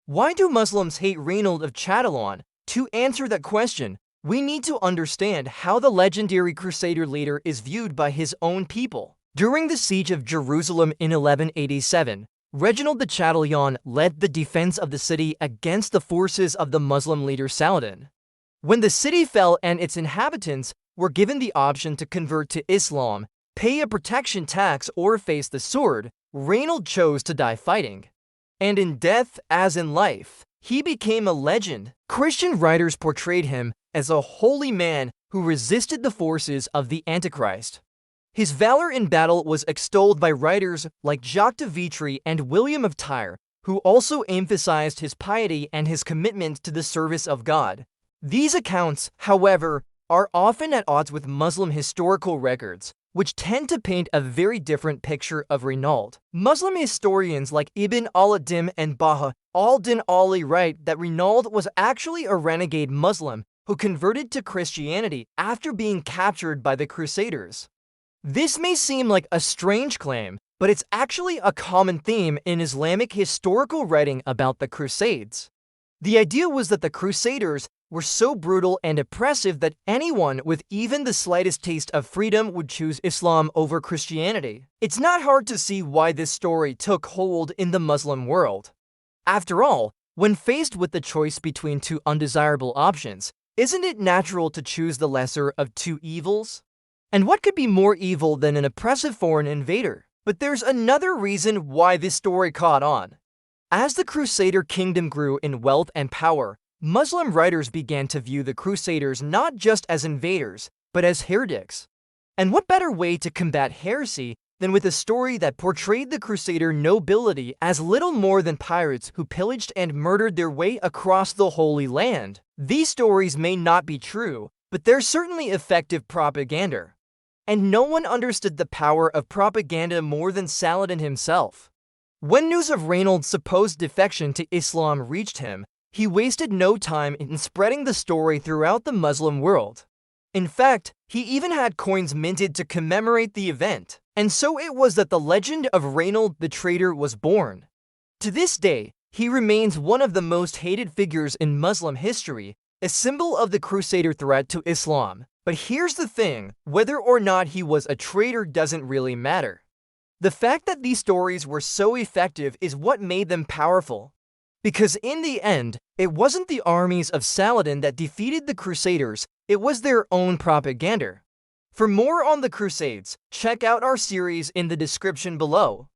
Why do Muslims hate Raynald of Châtillon? To answer that question, we need to understand how the legendary Crusader leader is viewed by his own people. During the siege of Jerusalem in 1187, Raynald of Châtillon led the defense of the city against the forces of the Muslim leader Saladin. When the city fell and its inhabitants were given the option to convert to Islam, pay a protection tax, or face the sword, Raynald chose to die fighting. And in death, as in life, he became a legend. Christian writers portrayed him as a holy man who resisted the forces of the Antichrist. His valor in battle was extolled by writers like Jacques de Vitry and William of Tyre, who also emphasized his piety and his commitment to the service of God. These accounts, however, are often at odds with Muslim historical records, which tend to paint a very different picture of Raynald. Muslim historians like Ibn al-Adim and Baha al-Din Ali write that Raynald was actually a renegade Muslim who converted to Christianity after being captured by the Crusaders. This may seem like a strange claim, but it's actually a common theme in Islamic historical writing about the Crusades. The idea was that the Crusaders were so brutal and oppressive that anyone with even the slightest taste of freedom would choose Islam over Christianity. It's not hard to see why this story took hold in the Muslim world. After all, when faced with the choice between two undesirable options, isn't it natural to choose the lesser of two evils? And what could be more evil than an oppressive foreign invader? But there's another reason why this story caught on. As the Crusader kingdom grew in wealth and power, Muslim writers began to view the Crusaders not just as invaders, but as heretics. And what better way to combat heresy than with a story that portrayed the Crusader nobility as little more than pirates who pillaged and murdered their way across the Holy Land? These stories may not be true, but they're certainly effective propaganda. And no one understood the power of propaganda more than Saladin himself. When news of Raynald's supposed defection to Islam reached him, he wasted no time in spreading the story throughout the Muslim world. In fact, he even had coins minted to commemorate the event. And so it was that the legend of Raynald the Traitor was born. To this day, he remains one of the most hated figures in Muslim history, a symbol of the Crusader threat to Islam. But here's the thing, whether or not he was a traitor doesn't really matter. The fact that these stories were so effective is what made them powerful. Because in the end, it wasn't the armies of Saladin that defeated the Crusaders, it was their own propaganda. For more on the Crusades, check out our series in the description below.